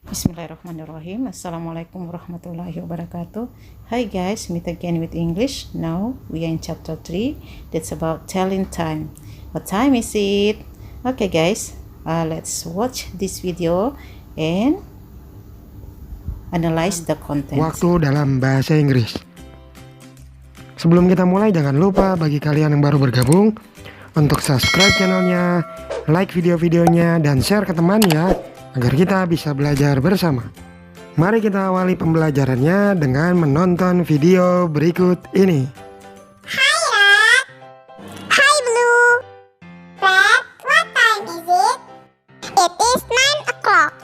Bismillahirrahmanirrahim. Assalamualaikum warahmatullahi wabarakatuh. Hi guys, meet again with English. Now we are in chapter 3. That's about telling time. What time is it? Okay guys, let's watch this video and analyze the content. Waktu dalam bahasa Inggris. Sebelum kita mulai, jangan lupa bagi kalian yang baru bergabung untuk subscribe channelnya, like video-videonya, dan share ke teman ya, agar kita bisa belajar bersama. Mari kita awali pembelajarannya dengan menonton video berikut ini. Hi Red. Hi Blue. Red, what time is it? It is 9 o'clock.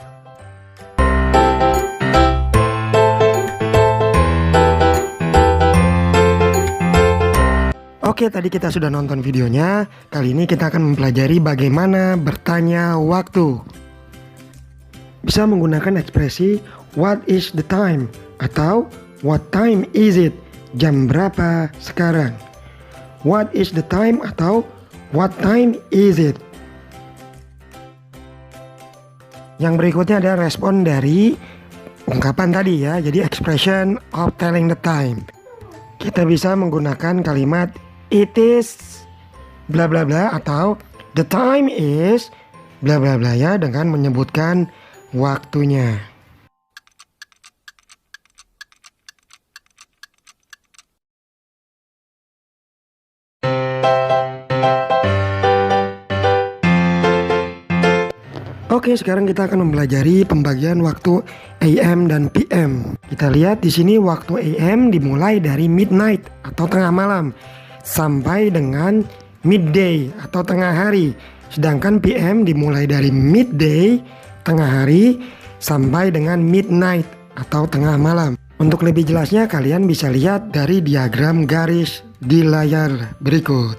Oke, tadi kita sudah nonton videonya. Kali ini kita akan mempelajari bagaimana bertanya waktu. Bisa menggunakan ekspresi what is the time atau what time is it, jam berapa sekarang. What is the time atau what time is it. Yang berikutnya adalah respon dari ungkapan tadi ya, jadi expression of telling the time. Kita bisa menggunakan kalimat it is bla bla bla atau the time is bla bla bla ya, dengan menyebutkan waktunya. Oke, sekarang kita akan mempelajari pembagian waktu AM dan PM. Kita lihat di sini waktu AM dimulai dari midnight atau tengah malam sampai dengan midday atau tengah hari. Sedangkan PM dimulai dari midday, tengah hari, sampai dengan midnight atau tengah malam. Untuk lebih jelasnya kalian bisa lihat dari diagram garis di layar berikut.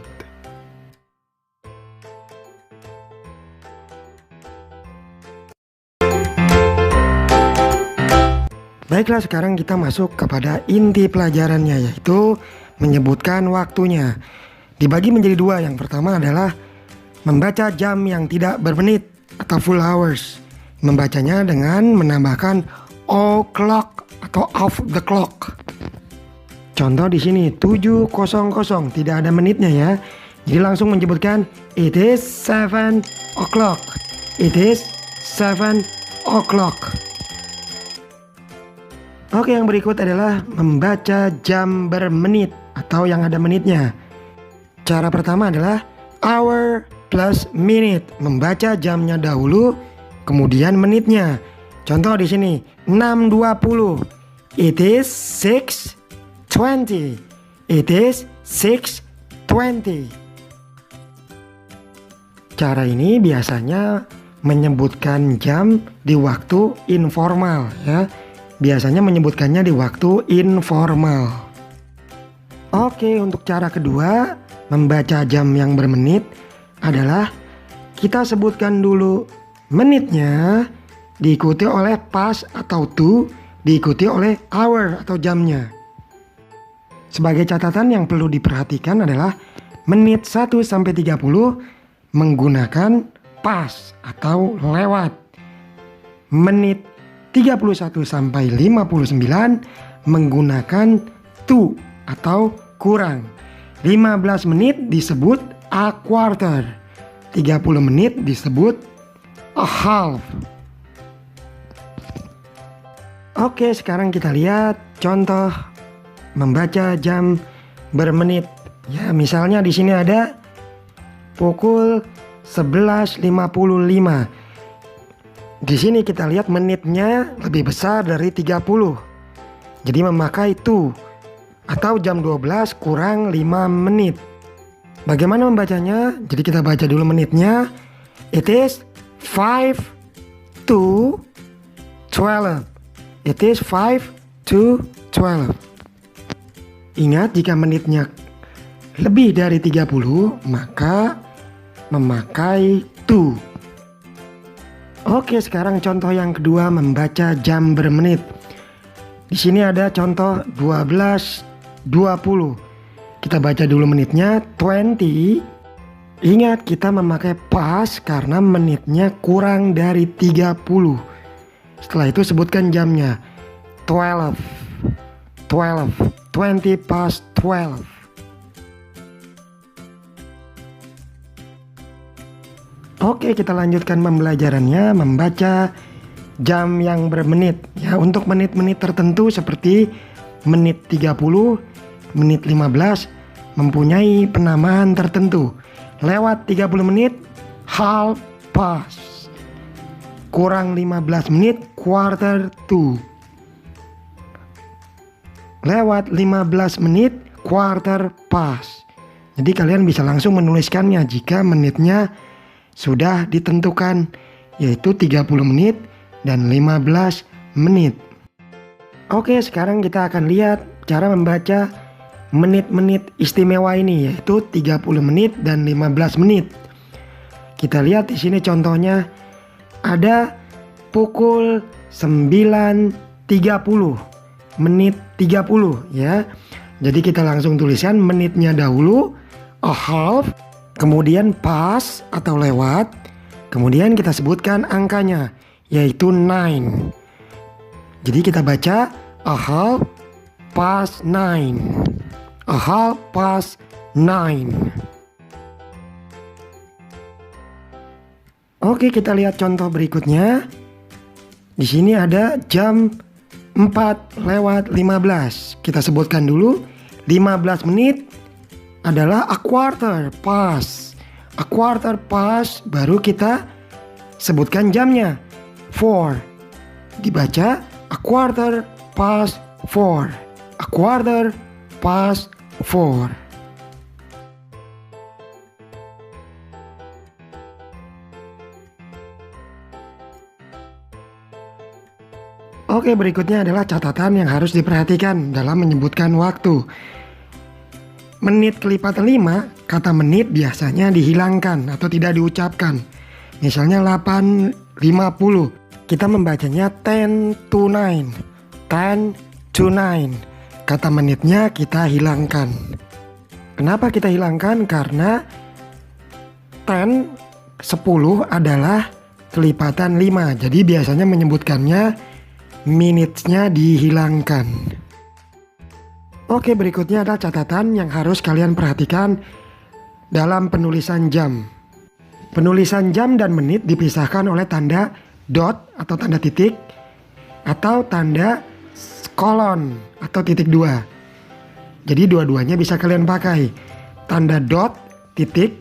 Baiklah, sekarang kita masuk kepada inti pelajarannya, yaitu menyebutkan waktunya. Dibagi menjadi dua. Yang pertama adalah membaca jam yang tidak bermenit atau full hours. Membacanya dengan menambahkan o'clock atau off the clock. Contoh di sini 7.00, tidak ada menitnya ya. Jadi langsung menyebutkan it is 7 o'clock. It is 7 o'clock. Oke, yang berikut adalah membaca jam bermenit atau yang ada menitnya. Cara pertama adalah hour plus minute. Membaca jamnya dahulu, kemudian menitnya. Contoh di sini 6.20. It is 6.20. It is 6.20. Cara ini biasanya menyebutkan jam di waktu informal ya. Biasanya menyebutkannya di waktu informal. Oke, untuk cara kedua membaca jam yang bermenit adalah kita sebutkan dulu menitnya, diikuti oleh pas atau to, diikuti oleh hour atau jamnya. Sebagai catatan yang perlu diperhatikan adalah menit 1 sampai 30 menggunakan pas atau lewat. Menit 31 sampai 59 menggunakan to atau kurang. 15 menit disebut a quarter. 30 menit disebut a half. Oke, sekarang kita lihat contoh membaca jam bermenit. Ya, misalnya di sini ada pukul 11.55. Di sini kita lihat menitnya lebih besar dari 30. Jadi memakai to atau jam 12 kurang 5 menit. Bagaimana membacanya? Jadi kita baca dulu menitnya. It is 5 to 12. It is 5 to 12. Ingat, jika menitnya lebih dari 30 maka memakai to. Oke, sekarang contoh yang kedua membaca jam bermenit. Di sini ada contoh 12.20. Kita baca dulu menitnya 20. Ingat, kita memakai pas karena menitnya kurang dari 30. Setelah itu sebutkan jamnya. 12, 20 past 12. Oke, kita lanjutkan pembelajarannya, membaca jam yang bermenit. Ya, untuk menit-menit tertentu seperti menit 30, menit 15 mempunyai penamaan tertentu. Lewat 30 menit, half past. Kurang 15 menit, quarter to. Lewat 15 menit, quarter past. Jadi kalian bisa langsung menuliskannya jika menitnya sudah ditentukan, yaitu 30 menit dan 15 menit. Oke, sekarang kita akan lihat cara membaca menit-menit istimewa ini, yaitu 30 menit dan 15 menit. Kita lihat di sini contohnya ada pukul 9.30, menit 30 ya. Jadi kita langsung tuliskan menitnya dahulu, a half, kemudian past atau lewat, kemudian kita sebutkan angkanya, yaitu 9. Jadi kita baca a half past 9, a half past 9. Oke, kita lihat contoh berikutnya. Di sini ada jam 4:15. Kita sebutkan dulu 15 menit adalah a quarter past. A quarter past baru kita sebutkan jamnya. 4. Dibaca a quarter past 4. A quarter past 4. Oke, berikutnya adalah catatan yang harus diperhatikan dalam menyebutkan waktu. Menit kelipatan 5, kata menit biasanya dihilangkan atau tidak diucapkan. Misalnya 8:50, kita membacanya 10 to 9. 10 to 9. Kata menitnya kita hilangkan. Kenapa kita hilangkan? Karena 10 adalah kelipatan 5. Jadi biasanya menyebutkannya minutes-nya dihilangkan. Oke, berikutnya adalah catatan yang harus kalian perhatikan dalam penulisan jam. Penulisan jam dan menit dipisahkan oleh tanda dot atau tanda titik atau tanda kolon atau titik 2. Jadi dua-duanya bisa kalian pakai. Tanda dot, titik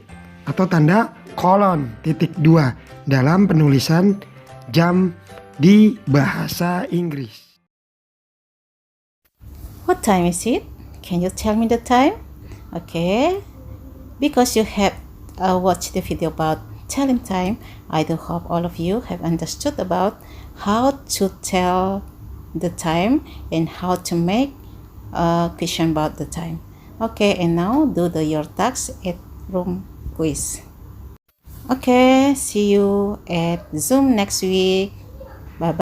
atau tanda kolon, titik 2 dalam penulisan jam di bahasa Inggris. What time is it? Can you tell me the time? Okay, because you have watched the video about telling time, I do hope all of you have understood about how to tell the time and how to make a question about the time. Okay, and now do your tasks at room quiz. Okay, see you at Zoom next week.